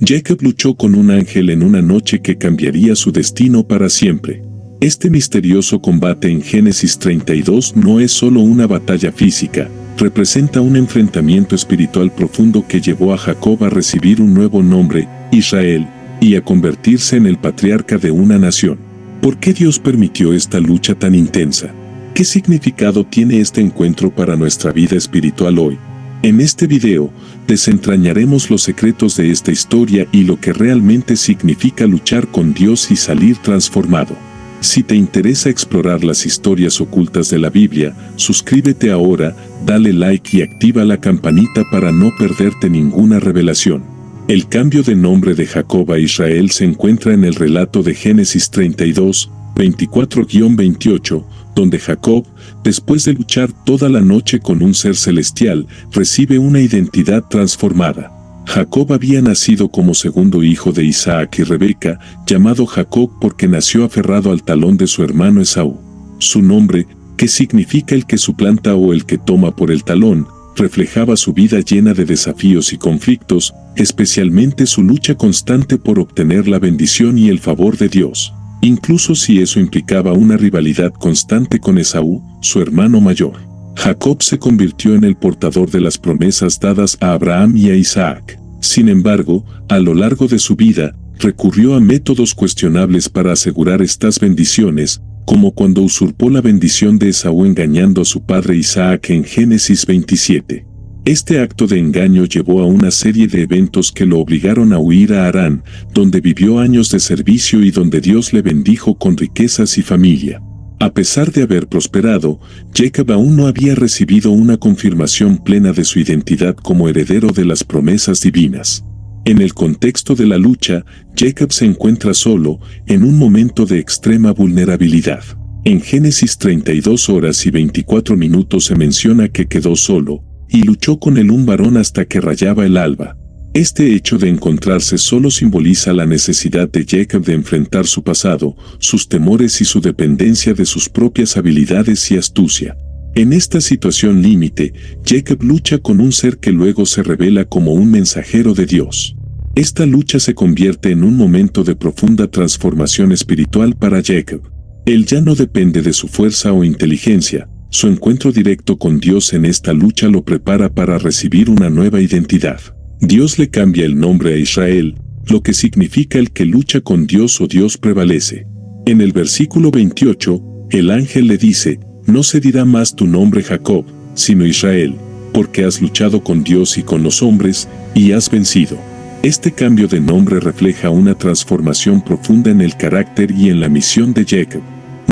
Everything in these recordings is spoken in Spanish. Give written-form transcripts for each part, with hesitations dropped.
Jacob luchó con un ángel en una noche que cambiaría su destino para siempre. Este misterioso combate en Génesis 32 no es solo una batalla física, representa un enfrentamiento espiritual profundo que llevó a Jacob a recibir un nuevo nombre, Israel, y a convertirse en el patriarca de una nación. ¿Por qué Dios permitió esta lucha tan intensa? ¿Qué significado tiene este encuentro para nuestra vida espiritual hoy? En este video, desentrañaremos los secretos de esta historia y lo que realmente significa luchar con Dios y salir transformado. Si te interesa explorar las historias ocultas de la Biblia, suscríbete ahora, dale like y activa la campanita para no perderte ninguna revelación. El cambio de nombre de Jacob a Israel se encuentra en el relato de Génesis 32, 24-28, donde Jacob, después de luchar toda la noche con un ser celestial, recibe una identidad transformada. Jacob había nacido como segundo hijo de Isaac y Rebeca, llamado Jacob porque nació aferrado al talón de su hermano Esaú. Su nombre, que significa el que suplanta o el que toma por el talón, reflejaba su vida llena de desafíos y conflictos, especialmente su lucha constante por obtener la bendición y el favor de Dios, incluso si eso implicaba una rivalidad constante con Esaú, su hermano mayor. Jacob se convirtió en el portador de las promesas dadas a Abraham y a Isaac. Sin embargo, a lo largo de su vida, recurrió a métodos cuestionables para asegurar estas bendiciones, como cuando usurpó la bendición de Esaú engañando a su padre Isaac en Génesis 27. Este acto de engaño llevó a una serie de eventos que lo obligaron a huir a Harán, donde vivió años de servicio y donde Dios le bendijo con riquezas y familia. A pesar de haber prosperado, Jacob aún no había recibido una confirmación plena de su identidad como heredero de las promesas divinas. En el contexto de la lucha, Jacob se encuentra solo, en un momento de extrema vulnerabilidad. En Génesis 32 horas y 24 minutos se menciona que quedó solo, y luchó con un varón hasta que rayaba el alba. Este hecho de encontrarse solo simboliza la necesidad de Jacob de enfrentar su pasado, sus temores y su dependencia de sus propias habilidades y astucia. En esta situación límite, Jacob lucha con un ser que luego se revela como un mensajero de Dios. Esta lucha se convierte en un momento de profunda transformación espiritual para Jacob. Él ya no depende de su fuerza o inteligencia, su encuentro directo con Dios en esta lucha lo prepara para recibir una nueva identidad. Dios le cambia el nombre a Israel, lo que significa el que lucha con Dios o Dios prevalece. En el versículo 28, el ángel le dice: no se dirá más tu nombre Jacob, sino Israel, porque has luchado con Dios y con los hombres, y has vencido. Este cambio de nombre refleja una transformación profunda en el carácter y en la misión de Jacob.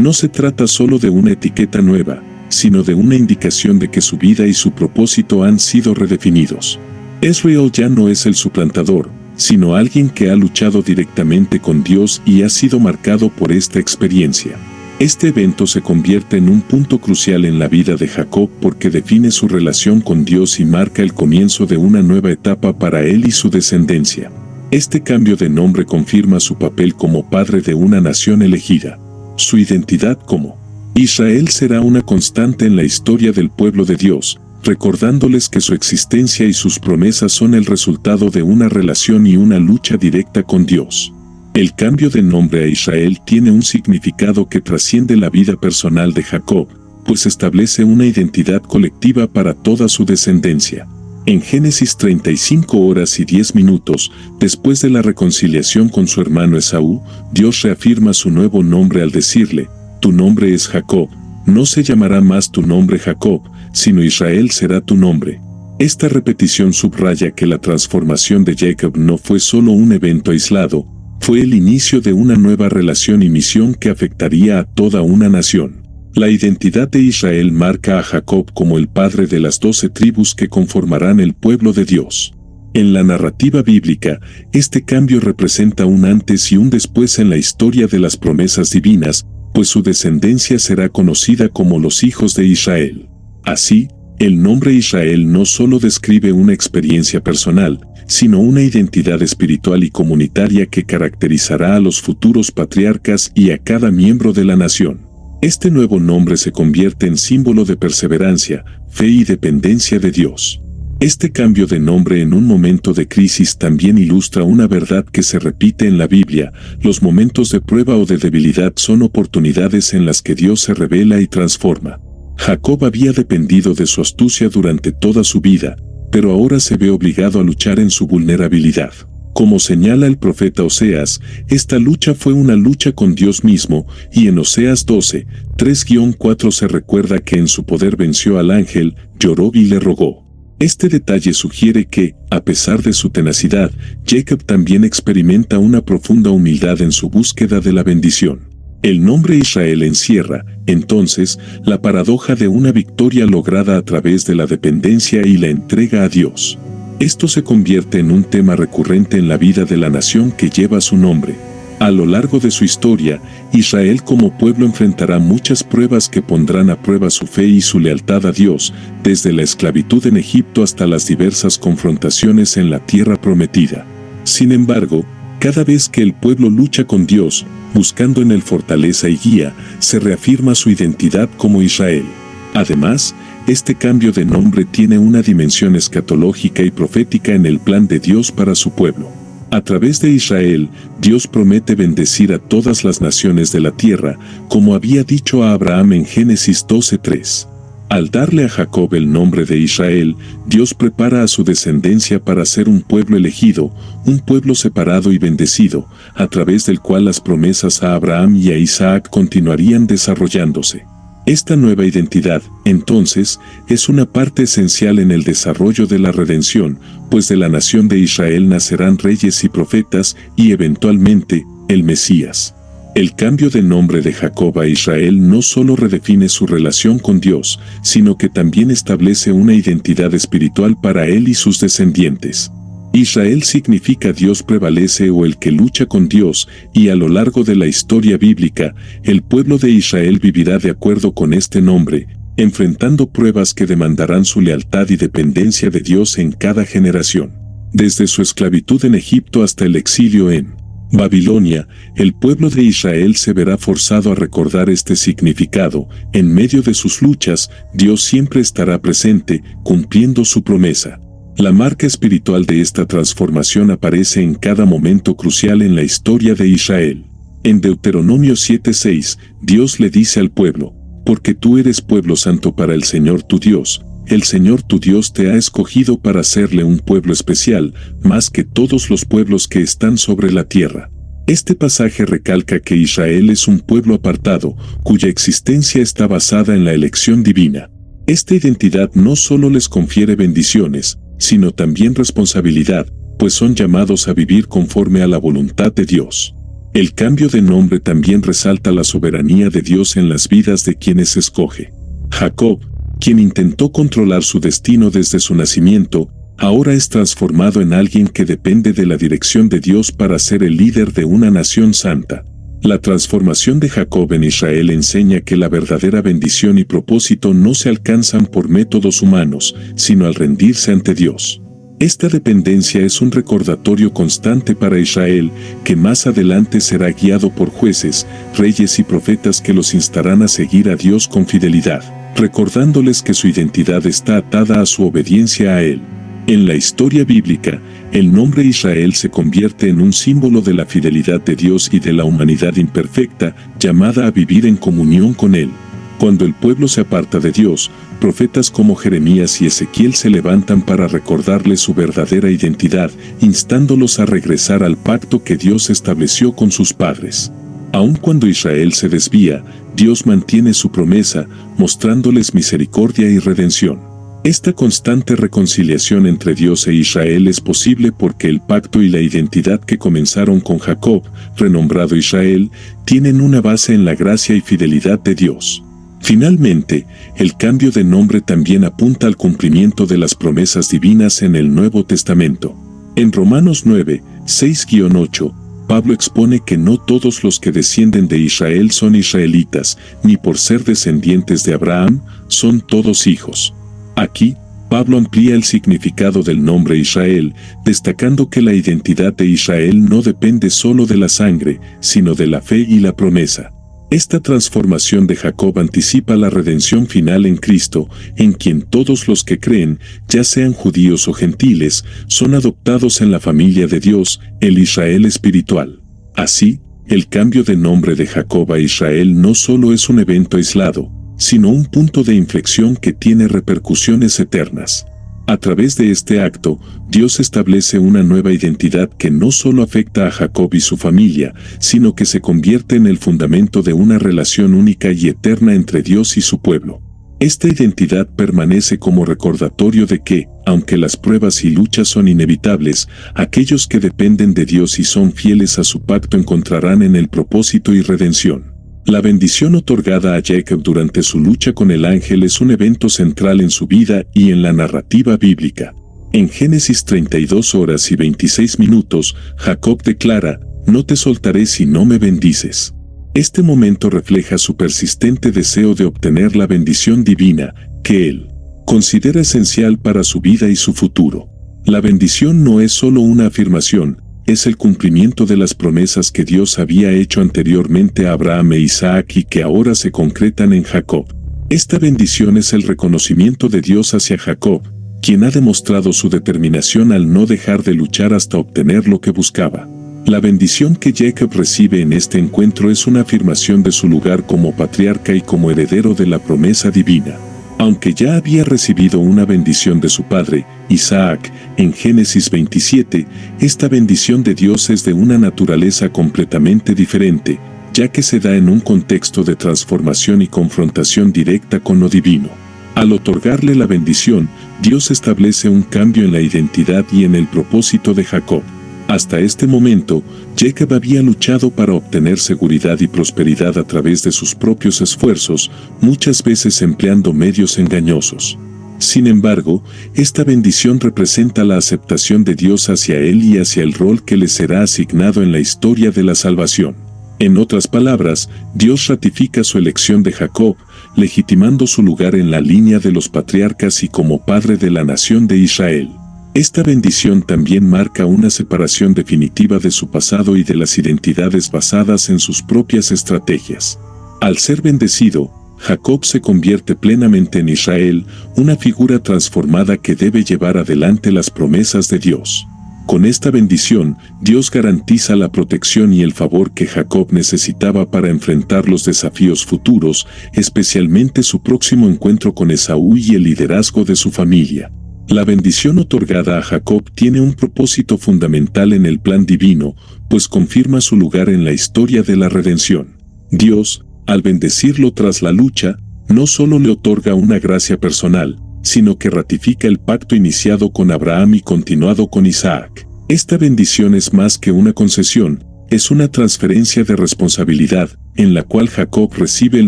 No se trata solo de una etiqueta nueva, sino de una indicación de que su vida y su propósito han sido redefinidos. Israel ya no es el suplantador, sino alguien que ha luchado directamente con Dios y ha sido marcado por esta experiencia. Este evento se convierte en un punto crucial en la vida de Jacob porque define su relación con Dios y marca el comienzo de una nueva etapa para él y su descendencia. Este cambio de nombre confirma su papel como padre de una nación elegida. Su identidad como Israel será una constante en la historia del pueblo de Dios, recordándoles que su existencia y sus promesas son el resultado de una relación y una lucha directa con Dios. El cambio de nombre a Israel tiene un significado que trasciende la vida personal de Jacob, pues establece una identidad colectiva para toda su descendencia. En Génesis 35 horas y 10 minutos, después de la reconciliación con su hermano Esaú, Dios reafirma su nuevo nombre al decirle: tu nombre es Jacob, no se llamará más tu nombre Jacob, sino Israel será tu nombre. Esta repetición subraya que la transformación de Jacob no fue solo un evento aislado, fue el inicio de una nueva relación y misión que afectaría a toda una nación. La identidad de Israel marca a Jacob como el padre de las 12 tribus que conformarán el pueblo de Dios. En la narrativa bíblica, este cambio representa un antes y un después en la historia de las promesas divinas, pues su descendencia será conocida como los hijos de Israel. Así, el nombre Israel no solo describe una experiencia personal, sino una identidad espiritual y comunitaria que caracterizará a los futuros patriarcas y a cada miembro de la nación. Este nuevo nombre se convierte en símbolo de perseverancia, fe y dependencia de Dios. Este cambio de nombre en un momento de crisis también ilustra una verdad que se repite en la Biblia: los momentos de prueba o de debilidad son oportunidades en las que Dios se revela y transforma. Jacob había dependido de su astucia durante toda su vida, pero ahora se ve obligado a luchar en su vulnerabilidad. Como señala el profeta Oseas, esta lucha fue una lucha con Dios mismo, y en Oseas 12, 3-4 se recuerda que en su poder venció al ángel, lloró y le rogó. Este detalle sugiere que, a pesar de su tenacidad, Jacob también experimenta una profunda humildad en su búsqueda de la bendición. El nombre Israel encierra, entonces, la paradoja de una victoria lograda a través de la dependencia y la entrega a Dios. Esto se convierte en un tema recurrente en la vida de la nación que lleva su nombre. A lo largo de su historia, Israel como pueblo enfrentará muchas pruebas que pondrán a prueba su fe y su lealtad a Dios, desde la esclavitud en Egipto hasta las diversas confrontaciones en la tierra prometida. Sin embargo, cada vez que el pueblo lucha con Dios, buscando en él fortaleza y guía, se reafirma su identidad como Israel. Además, este cambio de nombre tiene una dimensión escatológica y profética en el plan de Dios para su pueblo. A través de Israel, Dios promete bendecir a todas las naciones de la tierra, como había dicho a Abraham en Génesis 12:3. Al darle a Jacob el nombre de Israel, Dios prepara a su descendencia para ser un pueblo elegido, un pueblo separado y bendecido, a través del cual las promesas a Abraham y a Isaac continuarían desarrollándose. Esta nueva identidad, entonces, es una parte esencial en el desarrollo de la redención, pues de la nación de Israel nacerán reyes y profetas y, eventualmente, el Mesías. El cambio de nombre de Jacob a Israel no solo redefine su relación con Dios, sino que también establece una identidad espiritual para él y sus descendientes. Israel significa Dios prevalece o el que lucha con Dios, y a lo largo de la historia bíblica, el pueblo de Israel vivirá de acuerdo con este nombre, enfrentando pruebas que demandarán su lealtad y dependencia de Dios en cada generación. Desde su esclavitud en Egipto hasta el exilio en Babilonia, el pueblo de Israel se verá forzado a recordar este significado. En medio de sus luchas, Dios siempre estará presente, cumpliendo su promesa. La marca espiritual de esta transformación aparece en cada momento crucial en la historia de Israel. En Deuteronomio 7:6, Dios le dice al pueblo: porque tú eres pueblo santo para el Señor tu Dios. El Señor tu Dios te ha escogido para hacerle un pueblo especial, más que todos los pueblos que están sobre la tierra. Este pasaje recalca que Israel es un pueblo apartado, cuya existencia está basada en la elección divina. Esta identidad no solo les confiere bendiciones, sino también responsabilidad, pues son llamados a vivir conforme a la voluntad de Dios. El cambio de nombre también resalta la soberanía de Dios en las vidas de quienes escoge. Jacob, quien intentó controlar su destino desde su nacimiento, ahora es transformado en alguien que depende de la dirección de Dios para ser el líder de una nación santa. La transformación de Jacob en Israel enseña que la verdadera bendición y propósito no se alcanzan por métodos humanos, sino al rendirse ante Dios. Esta dependencia es un recordatorio constante para Israel, que más adelante será guiado por jueces, reyes y profetas que los instarán a seguir a Dios con fidelidad, recordándoles que su identidad está atada a su obediencia a Él. En la historia bíblica, el nombre Israel se convierte en un símbolo de la fidelidad de Dios y de la humanidad imperfecta, llamada a vivir en comunión con Él. Cuando el pueblo se aparta de Dios, profetas como Jeremías y Ezequiel se levantan para recordarles su verdadera identidad, instándolos a regresar al pacto que Dios estableció con sus padres. Aun cuando Israel se desvía, Dios mantiene su promesa, mostrándoles misericordia y redención. Esta constante reconciliación entre Dios e Israel es posible porque el pacto y la identidad que comenzaron con Jacob, renombrado Israel, tienen una base en la gracia y fidelidad de Dios. Finalmente, el cambio de nombre también apunta al cumplimiento de las promesas divinas en el Nuevo Testamento. En Romanos 9, 6-8, Pablo expone que no todos los que descienden de Israel son israelitas, ni por ser descendientes de Abraham, son todos hijos. Aquí, Pablo amplía el significado del nombre Israel, destacando que la identidad de Israel no depende solo de la sangre, sino de la fe y la promesa. Esta transformación de Jacob anticipa la redención final en Cristo, en quien todos los que creen, ya sean judíos o gentiles, son adoptados en la familia de Dios, el Israel espiritual. Así, el cambio de nombre de Jacob a Israel no solo es un evento aislado, sino un punto de inflexión que tiene repercusiones eternas. A través de este acto, Dios establece una nueva identidad que no solo afecta a Jacob y su familia, sino que se convierte en el fundamento de una relación única y eterna entre Dios y su pueblo. Esta identidad permanece como recordatorio de que, aunque las pruebas y luchas son inevitables, aquellos que dependen de Dios y son fieles a su pacto encontrarán en él propósito y redención. La bendición otorgada a Jacob durante su lucha con el ángel es un evento central en su vida y en la narrativa bíblica. En Génesis 32:26, Jacob declara: «No te soltaré si no me bendices». Este momento refleja su persistente deseo de obtener la bendición divina, que él considera esencial para su vida y su futuro. La bendición no es solo una afirmación, es el cumplimiento de las promesas que Dios había hecho anteriormente a Abraham e Isaac y que ahora se concretan en Jacob. Esta bendición es el reconocimiento de Dios hacia Jacob, quien ha demostrado su determinación al no dejar de luchar hasta obtener lo que buscaba. La bendición que Jacob recibe en este encuentro es una afirmación de su lugar como patriarca y como heredero de la promesa divina. Aunque ya había recibido una bendición de su padre, Isaac, en Génesis 27, esta bendición de Dios es de una naturaleza completamente diferente, ya que se da en un contexto de transformación y confrontación directa con lo divino. Al otorgarle la bendición, Dios establece un cambio en la identidad y en el propósito de Jacob. Hasta este momento, Jacob había luchado para obtener seguridad y prosperidad a través de sus propios esfuerzos, muchas veces empleando medios engañosos. Sin embargo, esta bendición representa la aceptación de Dios hacia él y hacia el rol que le será asignado en la historia de la salvación. En otras palabras, Dios ratifica su elección de Jacob, legitimando su lugar en la línea de los patriarcas y como padre de la nación de Israel. Esta bendición también marca una separación definitiva de su pasado y de las identidades basadas en sus propias estrategias. Al ser bendecido, Jacob se convierte plenamente en Israel, una figura transformada que debe llevar adelante las promesas de Dios. Con esta bendición, Dios garantiza la protección y el favor que Jacob necesitaba para enfrentar los desafíos futuros, especialmente su próximo encuentro con Esaú y el liderazgo de su familia. La bendición otorgada a Jacob tiene un propósito fundamental en el plan divino, pues confirma su lugar en la historia de la redención. Dios, al bendecirlo tras la lucha, no solo le otorga una gracia personal, sino que ratifica el pacto iniciado con Abraham y continuado con Isaac. Esta bendición es más que una concesión, es una transferencia de responsabilidad, en la cual Jacob recibe el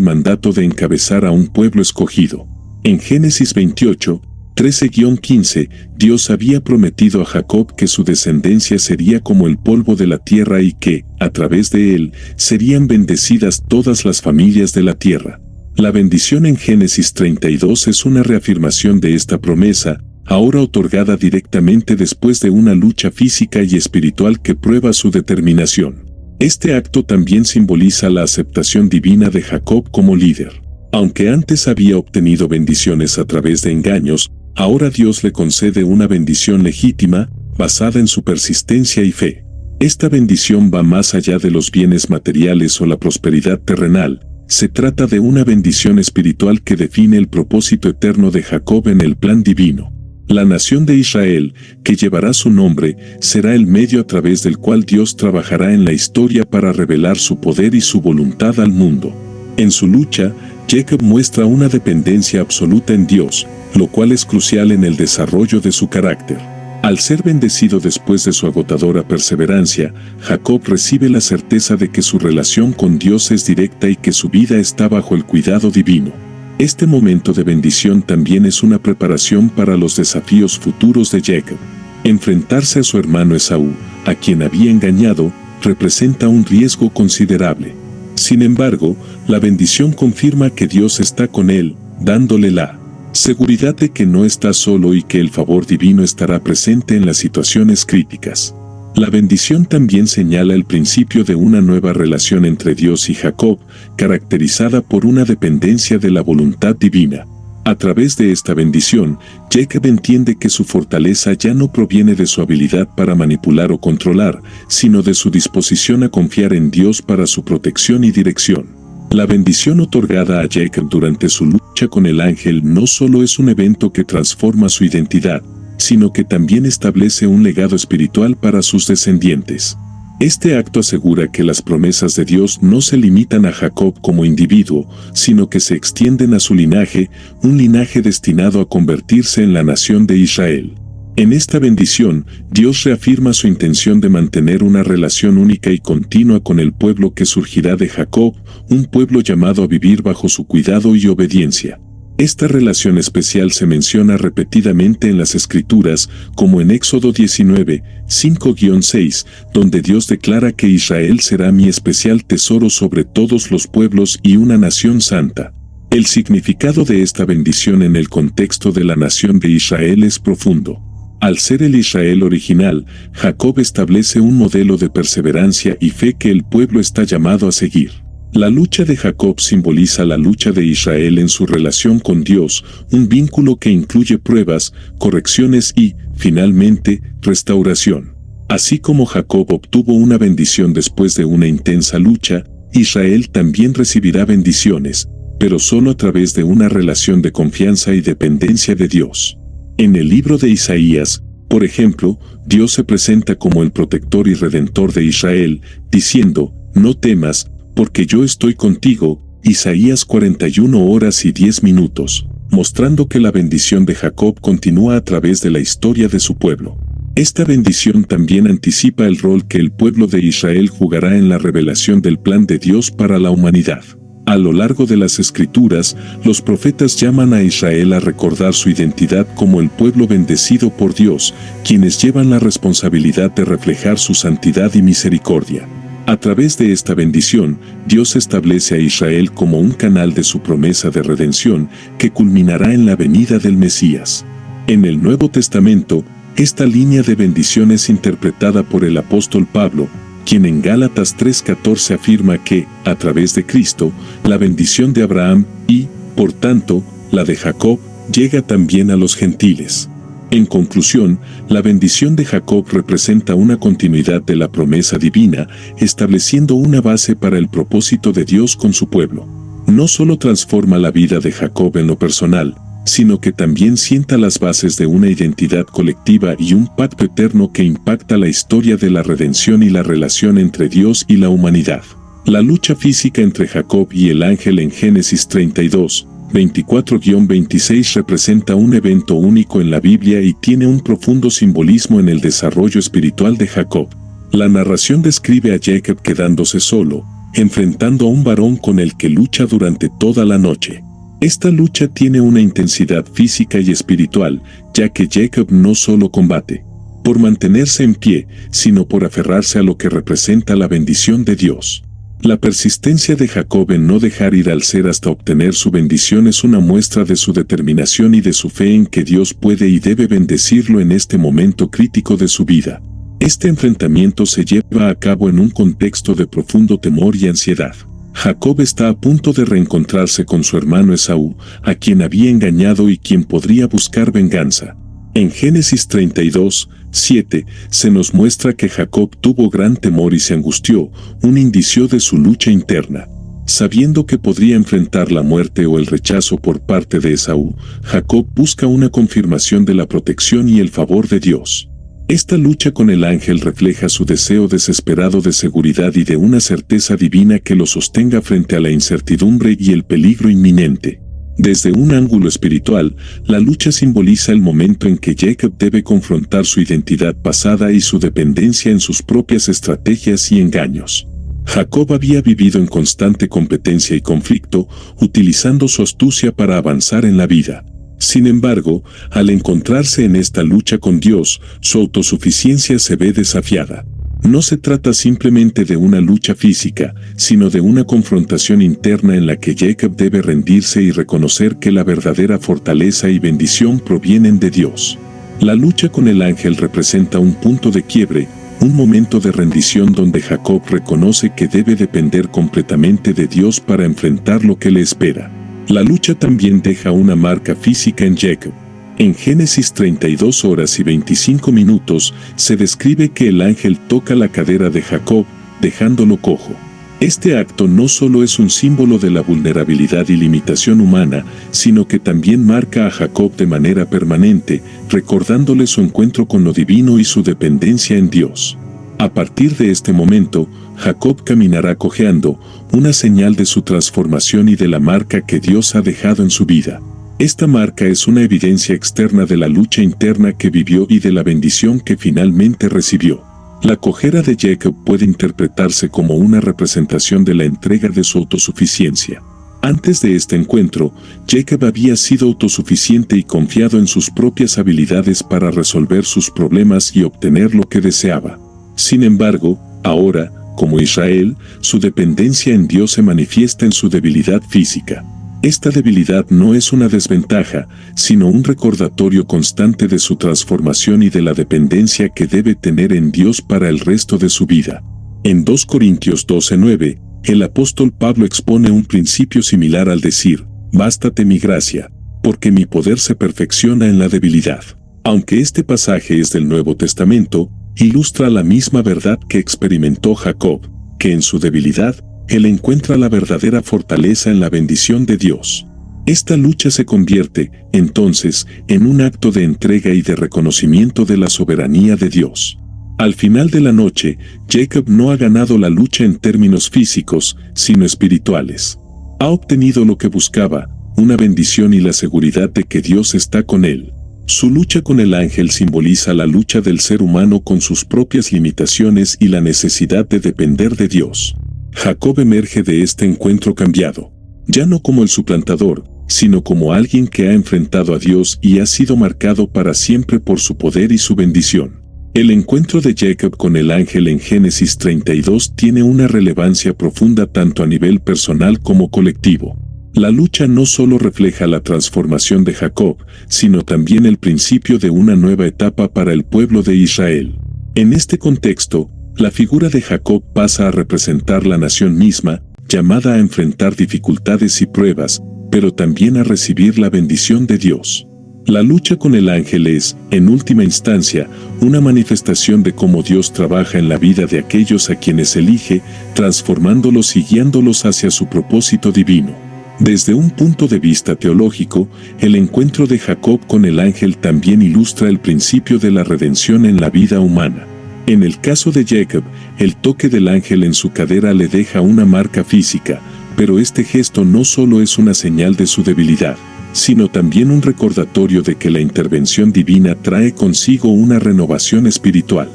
mandato de encabezar a un pueblo escogido. En Génesis 28, 13-15, Dios había prometido a Jacob que su descendencia sería como el polvo de la tierra y que, a través de él, serían bendecidas todas las familias de la tierra. La bendición en Génesis 32 es una reafirmación de esta promesa, ahora otorgada directamente después de una lucha física y espiritual que prueba su determinación. Este acto también simboliza la aceptación divina de Jacob como líder. Aunque antes había obtenido bendiciones a través de engaños, ahora Dios le concede una bendición legítima, basada en su persistencia y fe. Esta bendición va más allá de los bienes materiales o la prosperidad terrenal. Se trata de una bendición espiritual que define el propósito eterno de Jacob en el plan divino. La nación de Israel, que llevará su nombre, será el medio a través del cual Dios trabajará en la historia para revelar su poder y su voluntad al mundo. En su lucha, Jacob muestra una dependencia absoluta en Dios, lo cual es crucial en el desarrollo de su carácter. Al ser bendecido después de su agotadora perseverancia, Jacob recibe la certeza de que su relación con Dios es directa y que su vida está bajo el cuidado divino. Este momento de bendición también es una preparación para los desafíos futuros de Jacob. Enfrentarse a su hermano Esaú, a quien había engañado, representa un riesgo considerable. Sin embargo, la bendición confirma que Dios está con él, dándole la seguridad de que no está solo y que el favor divino estará presente en las situaciones críticas. La bendición también señala el principio de una nueva relación entre Dios y Jacob, caracterizada por una dependencia de la voluntad divina. A través de esta bendición, Jacob entiende que su fortaleza ya no proviene de su habilidad para manipular o controlar, sino de su disposición a confiar en Dios para su protección y dirección. La bendición otorgada a Jacob durante su lucha con el ángel no solo es un evento que transforma su identidad, sino que también establece un legado espiritual para sus descendientes. Este acto asegura que las promesas de Dios no se limitan a Jacob como individuo, sino que se extienden a su linaje, un linaje destinado a convertirse en la nación de Israel. En esta bendición, Dios reafirma su intención de mantener una relación única y continua con el pueblo que surgirá de Jacob, un pueblo llamado a vivir bajo su cuidado y obediencia. Esta relación especial se menciona repetidamente en las Escrituras, como en Éxodo 19, 5-6, donde Dios declara que Israel será mi especial tesoro sobre todos los pueblos y una nación santa. El significado de esta bendición en el contexto de la nación de Israel es profundo. Al ser el Israel original, Jacob establece un modelo de perseverancia y fe que el pueblo está llamado a seguir. La lucha de Jacob simboliza la lucha de Israel en su relación con Dios, un vínculo que incluye pruebas, correcciones y, finalmente, restauración. Así como Jacob obtuvo una bendición después de una intensa lucha, Israel también recibirá bendiciones, pero solo a través de una relación de confianza y dependencia de Dios. En el libro de Isaías, por ejemplo, Dios se presenta como el protector y redentor de Israel, diciendo, «No temas, porque yo estoy contigo», Isaías 41:10, mostrando que la bendición de Jacob continúa a través de la historia de su pueblo. Esta bendición también anticipa el rol que el pueblo de Israel jugará en la revelación del plan de Dios para la humanidad. A lo largo de las Escrituras, los profetas llaman a Israel a recordar su identidad como el pueblo bendecido por Dios, quienes llevan la responsabilidad de reflejar su santidad y misericordia. A través de esta bendición, Dios establece a Israel como un canal de su promesa de redención que culminará en la venida del Mesías. En el Nuevo Testamento, esta línea de bendición es interpretada por el apóstol Pablo, quien en Gálatas 3:14 afirma que, a través de Cristo, la bendición de Abraham y, por tanto, la de Jacob, llega también a los gentiles. En conclusión, la bendición de Jacob representa una continuidad de la promesa divina, estableciendo una base para el propósito de Dios con su pueblo. No solo transforma la vida de Jacob en lo personal, sino que también sienta las bases de una identidad colectiva y un pacto eterno que impacta la historia de la redención y la relación entre Dios y la humanidad. La lucha física entre Jacob y el ángel en Génesis 32, 24-26 representa un evento único en la Biblia y tiene un profundo simbolismo en el desarrollo espiritual de Jacob. La narración describe a Jacob quedándose solo, enfrentando a un varón con el que lucha durante toda la noche. Esta lucha tiene una intensidad física y espiritual, ya que Jacob no solo combate por mantenerse en pie, sino por aferrarse a lo que representa la bendición de Dios. La persistencia de Jacob en no dejar ir al ser hasta obtener su bendición es una muestra de su determinación y de su fe en que Dios puede y debe bendecirlo en este momento crítico de su vida. Este enfrentamiento se lleva a cabo en un contexto de profundo temor y ansiedad. Jacob está a punto de reencontrarse con su hermano Esaú, a quien había engañado y quien podría buscar venganza. En Génesis 32, 7, se nos muestra que Jacob tuvo gran temor y se angustió, un indicio de su lucha interna. Sabiendo que podría enfrentar la muerte o el rechazo por parte de Esaú, Jacob busca una confirmación de la protección y el favor de Dios. Esta lucha con el ángel refleja su deseo desesperado de seguridad y de una certeza divina que lo sostenga frente a la incertidumbre y el peligro inminente. Desde un ángulo espiritual, la lucha simboliza el momento en que Jacob debe confrontar su identidad pasada y su dependencia en sus propias estrategias y engaños. Jacob había vivido en constante competencia y conflicto, utilizando su astucia para avanzar en la vida. Sin embargo, al encontrarse en esta lucha con Dios, su autosuficiencia se ve desafiada. No se trata simplemente de una lucha física, sino de una confrontación interna en la que Jacob debe rendirse y reconocer que la verdadera fortaleza y bendición provienen de Dios. La lucha con el ángel representa un punto de quiebre, un momento de rendición donde Jacob reconoce que debe depender completamente de Dios para enfrentar lo que le espera. La lucha también deja una marca física en Jacob. En Génesis 32 horas y 25 minutos se describe que el ángel toca la cadera de Jacob, dejándolo cojo. Este acto no solo es un símbolo de la vulnerabilidad y limitación humana, sino que también marca a Jacob de manera permanente, recordándole su encuentro con lo divino y su dependencia en Dios. A partir de este momento, Jacob caminará cojeando, una señal de su transformación y de la marca que Dios ha dejado en su vida. Esta marca es una evidencia externa de la lucha interna que vivió y de la bendición que finalmente recibió. La cojera de Jacob puede interpretarse como una representación de la entrega de su autosuficiencia. Antes de este encuentro, Jacob había sido autosuficiente y confiado en sus propias habilidades para resolver sus problemas y obtener lo que deseaba. Sin embargo, ahora, como Israel, su dependencia en Dios se manifiesta en su debilidad física. Esta debilidad no es una desventaja, sino un recordatorio constante de su transformación y de la dependencia que debe tener en Dios para el resto de su vida. En 2 Corintios 12:9, el apóstol Pablo expone un principio similar al decir, «Bástate mi gracia, porque mi poder se perfecciona en la debilidad». Aunque este pasaje es del Nuevo Testamento, ilustra la misma verdad que experimentó Jacob, que en su debilidad, él encuentra la verdadera fortaleza en la bendición de Dios. Esta lucha se convierte, entonces, en un acto de entrega y de reconocimiento de la soberanía de Dios. Al final de la noche, Jacob no ha ganado la lucha en términos físicos, sino espirituales. Ha obtenido lo que buscaba, una bendición y la seguridad de que Dios está con él. Su lucha con el ángel simboliza la lucha del ser humano con sus propias limitaciones y la necesidad de depender de Dios. Jacob emerge de este encuentro cambiado, ya no como el suplantador, sino como alguien que ha enfrentado a Dios y ha sido marcado para siempre por su poder y su bendición. El encuentro de Jacob con el ángel en Génesis 32 tiene una relevancia profunda tanto a nivel personal como colectivo. La lucha no solo refleja la transformación de Jacob, sino también el principio de una nueva etapa para el pueblo de Israel. En este contexto, la figura de Jacob pasa a representar la nación misma, llamada a enfrentar dificultades y pruebas, pero también a recibir la bendición de Dios. La lucha con el ángel es, en última instancia, una manifestación de cómo Dios trabaja en la vida de aquellos a quienes elige, transformándolos y guiándolos hacia su propósito divino. Desde un punto de vista teológico, el encuentro de Jacob con el ángel también ilustra el principio de la redención en la vida humana. En el caso de Jacob, el toque del ángel en su cadera le deja una marca física, pero este gesto no solo es una señal de su debilidad, sino también un recordatorio de que la intervención divina trae consigo una renovación espiritual.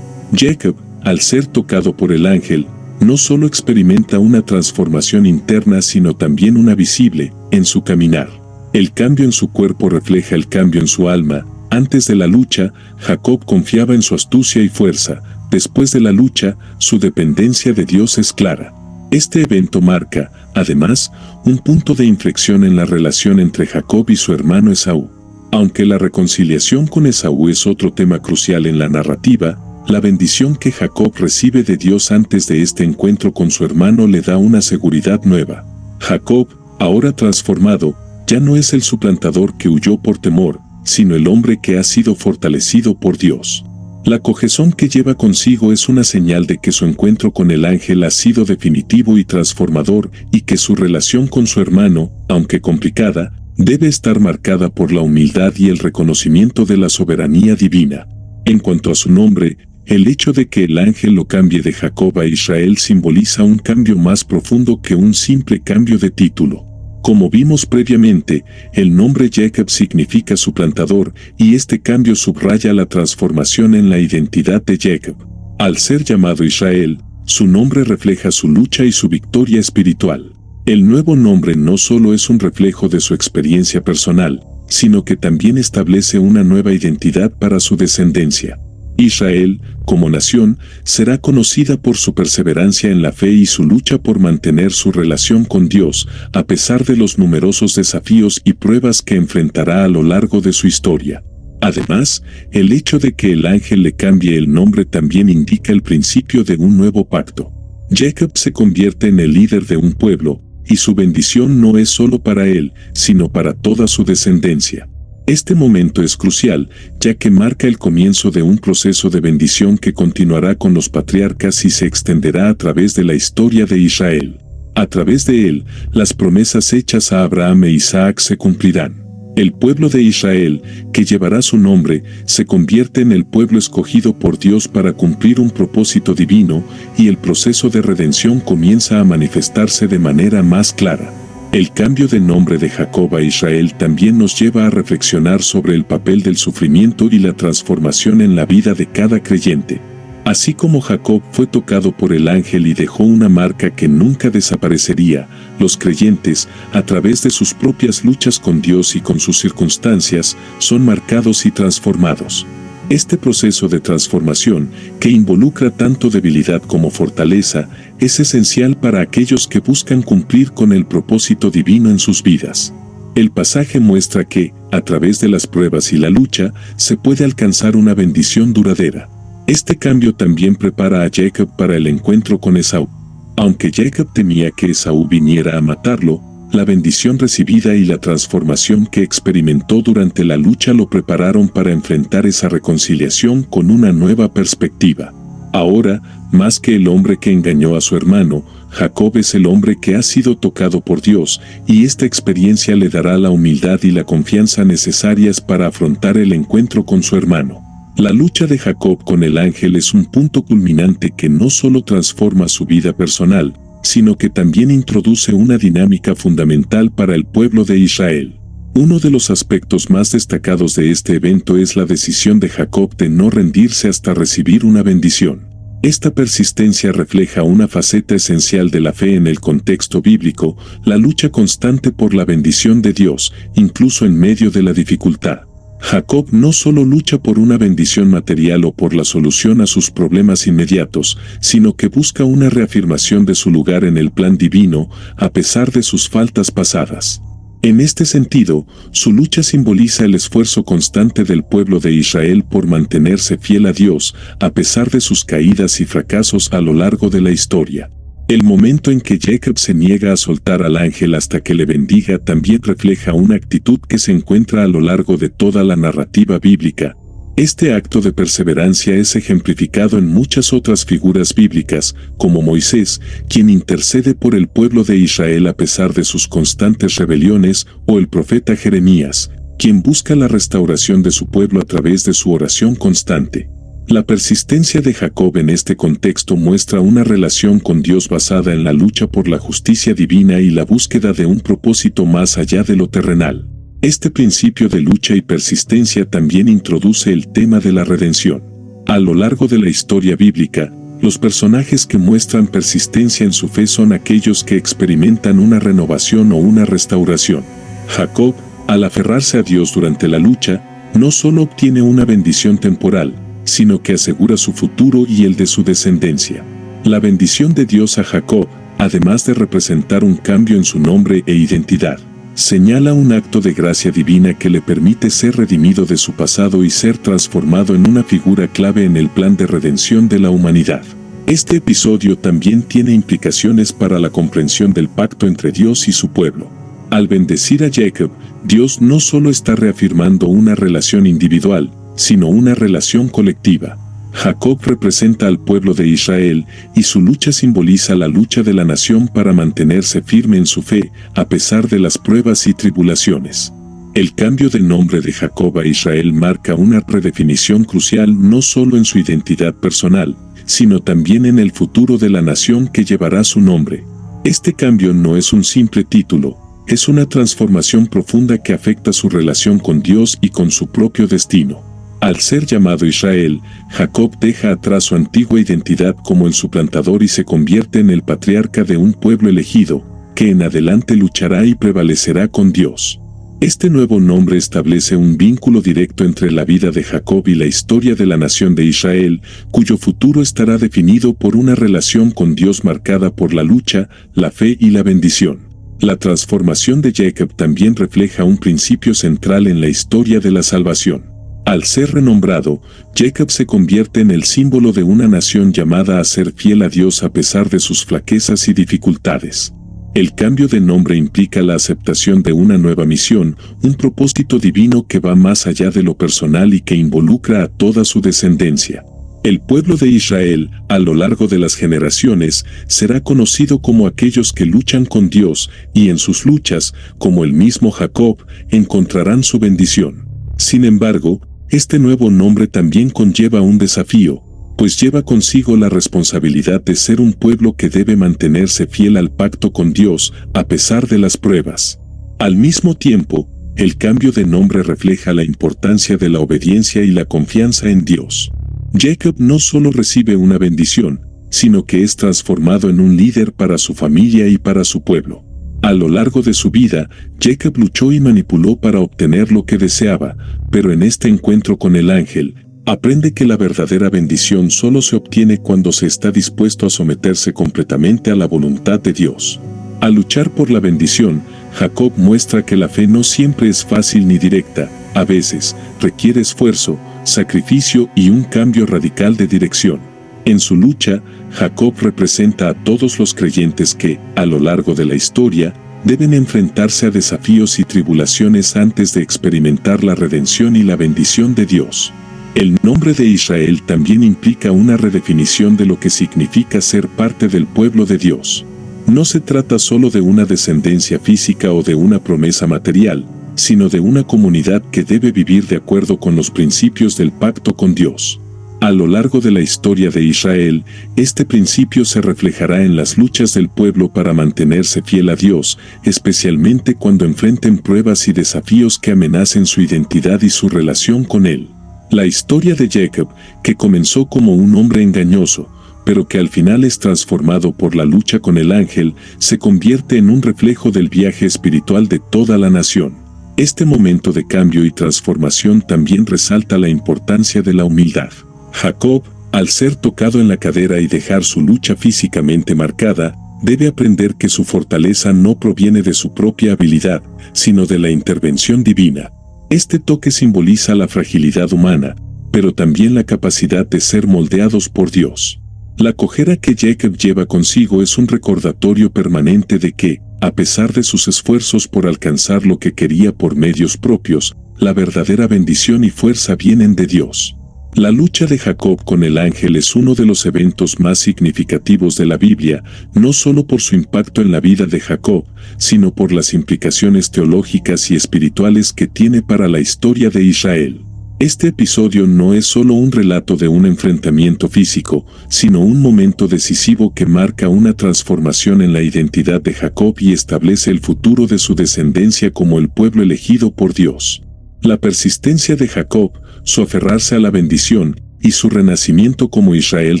Jacob, al ser tocado por el ángel, no solo experimenta una transformación interna sino también una visible, en su caminar. El cambio en su cuerpo refleja el cambio en su alma. Antes de la lucha, Jacob confiaba en su astucia y fuerza. Después de la lucha, su dependencia de Dios es clara. Este evento marca, además, un punto de inflexión en la relación entre Jacob y su hermano Esaú. Aunque la reconciliación con Esaú es otro tema crucial en la narrativa, la bendición que Jacob recibe de Dios antes de este encuentro con su hermano le da una seguridad nueva. Jacob, ahora transformado, ya no es el suplantador que huyó por temor, sino el hombre que ha sido fortalecido por Dios. La cojezón que lleva consigo es una señal de que su encuentro con el ángel ha sido definitivo y transformador, y que su relación con su hermano, aunque complicada, debe estar marcada por la humildad y el reconocimiento de la soberanía divina. En cuanto a su nombre, el hecho de que el ángel lo cambie de Jacob a Israel simboliza un cambio más profundo que un simple cambio de título. Como vimos previamente, el nombre Jacob significa suplantador, y este cambio subraya la transformación en la identidad de Jacob. Al ser llamado Israel, su nombre refleja su lucha y su victoria espiritual. El nuevo nombre no solo es un reflejo de su experiencia personal, sino que también establece una nueva identidad para su descendencia. Israel, como nación, será conocida por su perseverancia en la fe y su lucha por mantener su relación con Dios, a pesar de los numerosos desafíos y pruebas que enfrentará a lo largo de su historia. Además, el hecho de que el ángel le cambie el nombre también indica el principio de un nuevo pacto. Jacob se convierte en el líder de un pueblo, y su bendición no es solo para él, sino para toda su descendencia. Este momento es crucial, ya que marca el comienzo de un proceso de bendición que continuará con los patriarcas y se extenderá a través de la historia de Israel. A través de él, las promesas hechas a Abraham e Isaac se cumplirán. El pueblo de Israel, que llevará su nombre, se convierte en el pueblo escogido por Dios para cumplir un propósito divino, y el proceso de redención comienza a manifestarse de manera más clara. El cambio de nombre de Jacob a Israel también nos lleva a reflexionar sobre el papel del sufrimiento y la transformación en la vida de cada creyente. Así como Jacob fue tocado por el ángel y dejó una marca que nunca desaparecería, los creyentes, a través de sus propias luchas con Dios y con sus circunstancias, son marcados y transformados. Este proceso de transformación, que involucra tanto debilidad como fortaleza, es esencial para aquellos que buscan cumplir con el propósito divino en sus vidas. El pasaje muestra que, a través de las pruebas y la lucha, se puede alcanzar una bendición duradera. Este cambio también prepara a Jacob para el encuentro con Esaú. Aunque Jacob temía que Esaú viniera a matarlo, la bendición recibida y la transformación que experimentó durante la lucha lo prepararon para enfrentar esa reconciliación con una nueva perspectiva. Ahora, más que el hombre que engañó a su hermano, Jacob es el hombre que ha sido tocado por Dios, y esta experiencia le dará la humildad y la confianza necesarias para afrontar el encuentro con su hermano. La lucha de Jacob con el ángel es un punto culminante que no solo transforma su vida personal, sino que también introduce una dinámica fundamental para el pueblo de Israel. Uno de los aspectos más destacados de este evento es la decisión de Jacob de no rendirse hasta recibir una bendición. Esta persistencia refleja una faceta esencial de la fe en el contexto bíblico, la lucha constante por la bendición de Dios, incluso en medio de la dificultad. Jacob no solo lucha por una bendición material o por la solución a sus problemas inmediatos, sino que busca una reafirmación de su lugar en el plan divino, a pesar de sus faltas pasadas. En este sentido, su lucha simboliza el esfuerzo constante del pueblo de Israel por mantenerse fiel a Dios, a pesar de sus caídas y fracasos a lo largo de la historia. El momento en que Jacob se niega a soltar al ángel hasta que le bendiga también refleja una actitud que se encuentra a lo largo de toda la narrativa bíblica. Este acto de perseverancia es ejemplificado en muchas otras figuras bíblicas, como Moisés, quien intercede por el pueblo de Israel a pesar de sus constantes rebeliones, o el profeta Jeremías, quien busca la restauración de su pueblo a través de su oración constante. La persistencia de Jacob en este contexto muestra una relación con Dios basada en la lucha por la justicia divina y la búsqueda de un propósito más allá de lo terrenal. Este principio de lucha y persistencia también introduce el tema de la redención. A lo largo de la historia bíblica, los personajes que muestran persistencia en su fe son aquellos que experimentan una renovación o una restauración. Jacob, al aferrarse a Dios durante la lucha, no solo obtiene una bendición temporal, sino que asegura su futuro y el de su descendencia. La bendición de Dios a Jacob, además de representar un cambio en su nombre e identidad, señala un acto de gracia divina que le permite ser redimido de su pasado y ser transformado en una figura clave en el plan de redención de la humanidad. Este episodio también tiene implicaciones para la comprensión del pacto entre Dios y su pueblo. Al bendecir a Jacob, Dios no solo está reafirmando una relación individual, sino una relación colectiva. Jacob representa al pueblo de Israel, y su lucha simboliza la lucha de la nación para mantenerse firme en su fe, a pesar de las pruebas y tribulaciones. El cambio de nombre de Jacob a Israel marca una redefinición crucial no solo en su identidad personal, sino también en el futuro de la nación que llevará su nombre. Este cambio no es un simple título, es una transformación profunda que afecta su relación con Dios y con su propio destino. Al ser llamado Israel, Jacob deja atrás su antigua identidad como el suplantador y se convierte en el patriarca de un pueblo elegido, que en adelante luchará y prevalecerá con Dios. Este nuevo nombre establece un vínculo directo entre la vida de Jacob y la historia de la nación de Israel, cuyo futuro estará definido por una relación con Dios marcada por la lucha, la fe y la bendición. La transformación de Jacob también refleja un principio central en la historia de la salvación. Al ser renombrado, Jacob se convierte en el símbolo de una nación llamada a ser fiel a Dios a pesar de sus flaquezas y dificultades. El cambio de nombre implica la aceptación de una nueva misión, un propósito divino que va más allá de lo personal y que involucra a toda su descendencia. El pueblo de Israel, a lo largo de las generaciones, será conocido como aquellos que luchan con Dios, y en sus luchas, como el mismo Jacob, encontrarán su bendición. Sin embargo, este nuevo nombre también conlleva un desafío, pues lleva consigo la responsabilidad de ser un pueblo que debe mantenerse fiel al pacto con Dios a pesar de las pruebas. Al mismo tiempo, el cambio de nombre refleja la importancia de la obediencia y la confianza en Dios. Jacob no solo recibe una bendición, sino que es transformado en un líder para su familia y para su pueblo. A lo largo de su vida, Jacob luchó y manipuló para obtener lo que deseaba, pero en este encuentro con el ángel, aprende que la verdadera bendición solo se obtiene cuando se está dispuesto a someterse completamente a la voluntad de Dios. Al luchar por la bendición, Jacob muestra que la fe no siempre es fácil ni directa, a veces requiere esfuerzo, sacrificio y un cambio radical de dirección. En su lucha, Jacob representa a todos los creyentes que, a lo largo de la historia, deben enfrentarse a desafíos y tribulaciones antes de experimentar la redención y la bendición de Dios. El nombre de Israel también implica una redefinición de lo que significa ser parte del pueblo de Dios. No se trata solo de una descendencia física o de una promesa material, sino de una comunidad que debe vivir de acuerdo con los principios del pacto con Dios. A lo largo de la historia de Israel, este principio se reflejará en las luchas del pueblo para mantenerse fiel a Dios, especialmente cuando enfrenten pruebas y desafíos que amenacen su identidad y su relación con Él. La historia de Jacob, que comenzó como un hombre engañoso, pero que al final es transformado por la lucha con el ángel, se convierte en un reflejo del viaje espiritual de toda la nación. Este momento de cambio y transformación también resalta la importancia de la humildad. Jacob, al ser tocado en la cadera y dejar su lucha físicamente marcada, debe aprender que su fortaleza no proviene de su propia habilidad, sino de la intervención divina. Este toque simboliza la fragilidad humana, pero también la capacidad de ser moldeados por Dios. La cojera que Jacob lleva consigo es un recordatorio permanente de que, a pesar de sus esfuerzos por alcanzar lo que quería por medios propios, la verdadera bendición y fuerza vienen de Dios. La lucha de Jacob con el ángel es uno de los eventos más significativos de la Biblia, no solo por su impacto en la vida de Jacob, sino por las implicaciones teológicas y espirituales que tiene para la historia de Israel. Este episodio no es solo un relato de un enfrentamiento físico, sino un momento decisivo que marca una transformación en la identidad de Jacob y establece el futuro de su descendencia como el pueblo elegido por Dios. La persistencia de Jacob, su aferrarse a la bendición, y su renacimiento como Israel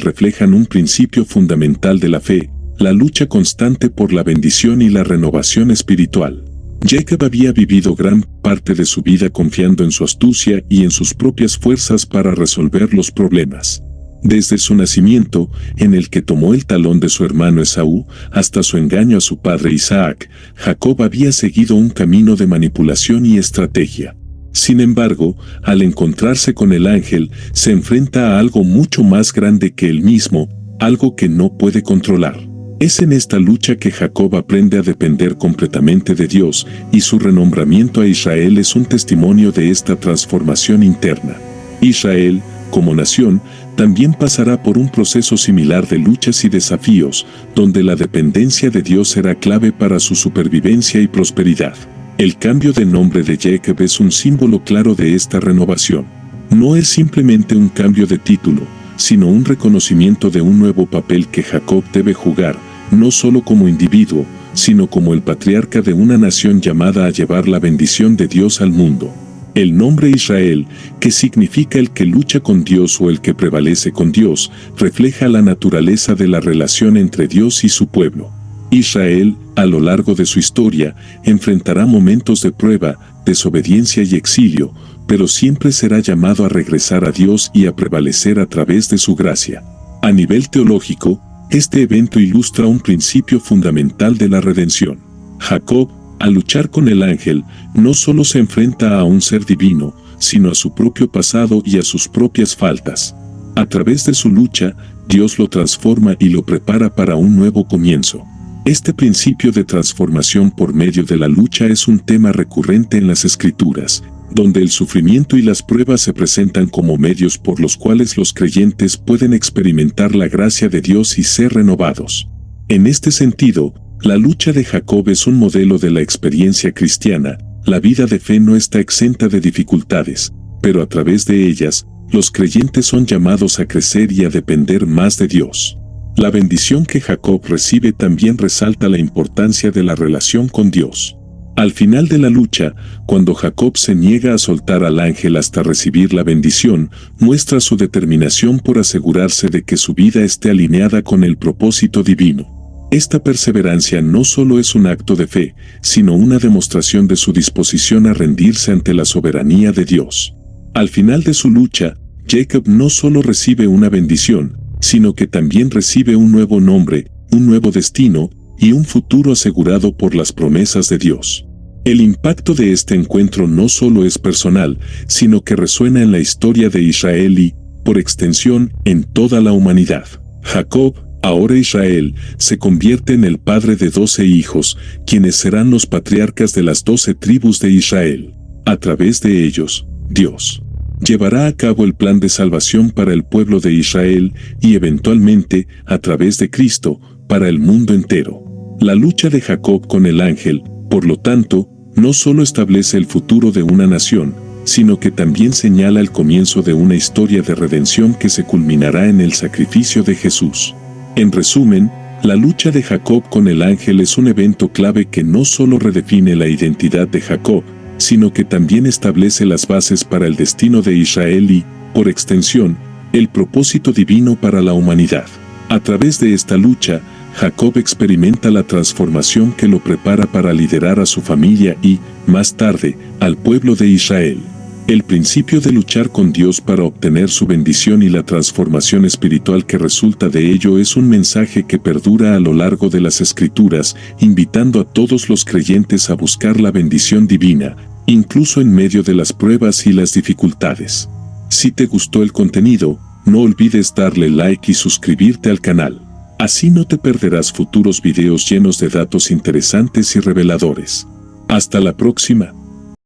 reflejan un principio fundamental de la fe, la lucha constante por la bendición y la renovación espiritual. Jacob había vivido gran parte de su vida confiando en su astucia y en sus propias fuerzas para resolver los problemas. Desde su nacimiento, en el que tomó el talón de su hermano Esaú, hasta su engaño a su padre Isaac, Jacob había seguido un camino de manipulación y estrategia. Sin embargo, al encontrarse con el ángel, se enfrenta a algo mucho más grande que él mismo, algo que no puede controlar. Es en esta lucha que Jacob aprende a depender completamente de Dios, y su renombramiento a Israel es un testimonio de esta transformación interna. Israel, como nación, también pasará por un proceso similar de luchas y desafíos, donde la dependencia de Dios será clave para su supervivencia y prosperidad. El cambio de nombre de Jacob es un símbolo claro de esta renovación. No es simplemente un cambio de título, sino un reconocimiento de un nuevo papel que Jacob debe jugar, no solo como individuo, sino como el patriarca de una nación llamada a llevar la bendición de Dios al mundo. El nombre Israel, que significa el que lucha con Dios o el que prevalece con Dios, refleja la naturaleza de la relación entre Dios y su pueblo. Israel, a lo largo de su historia, enfrentará momentos de prueba, desobediencia y exilio, pero siempre será llamado a regresar a Dios y a prevalecer a través de su gracia. A nivel teológico, este evento ilustra un principio fundamental de la redención. Jacob, al luchar con el ángel, no solo se enfrenta a un ser divino, sino a su propio pasado y a sus propias faltas. A través de su lucha, Dios lo transforma y lo prepara para un nuevo comienzo. Este principio de transformación por medio de la lucha es un tema recurrente en las Escrituras, donde el sufrimiento y las pruebas se presentan como medios por los cuales los creyentes pueden experimentar la gracia de Dios y ser renovados. En este sentido, la lucha de Jacob es un modelo de la experiencia cristiana. La vida de fe no está exenta de dificultades, pero a través de ellas, los creyentes son llamados a crecer y a depender más de Dios. La bendición que Jacob recibe también resalta la importancia de la relación con Dios. Al final de la lucha, cuando Jacob se niega a soltar al ángel hasta recibir la bendición, muestra su determinación por asegurarse de que su vida esté alineada con el propósito divino. Esta perseverancia no solo es un acto de fe, sino una demostración de su disposición a rendirse ante la soberanía de Dios. Al final de su lucha, Jacob no solo recibe una bendición, sino que también recibe un nuevo nombre, un nuevo destino y un futuro asegurado por las promesas de Dios. El impacto de este encuentro no solo es personal, sino que resuena en la historia de Israel y, por extensión, en toda la humanidad. Jacob, ahora Israel, se convierte en el padre de 12 hijos, quienes serán los patriarcas de las 12 tribus de Israel. A través de ellos, Dios llevará a cabo el plan de salvación para el pueblo de Israel y eventualmente, a través de Cristo, para el mundo entero. La lucha de Jacob con el ángel, por lo tanto, no solo establece el futuro de una nación, sino que también señala el comienzo de una historia de redención que se culminará en el sacrificio de Jesús. En resumen, la lucha de Jacob con el ángel es un evento clave que no solo redefine la identidad de Jacob, sino que también establece las bases para el destino de Israel y, por extensión, el propósito divino para la humanidad. A través de esta lucha, Jacob experimenta la transformación que lo prepara para liderar a su familia y, más tarde, al pueblo de Israel. El principio de luchar con Dios para obtener su bendición y la transformación espiritual que resulta de ello es un mensaje que perdura a lo largo de las Escrituras, invitando a todos los creyentes a buscar la bendición divina, incluso en medio de las pruebas y las dificultades. Si te gustó el contenido, no olvides darle like y suscribirte al canal. Así no te perderás futuros videos llenos de datos interesantes y reveladores. Hasta la próxima.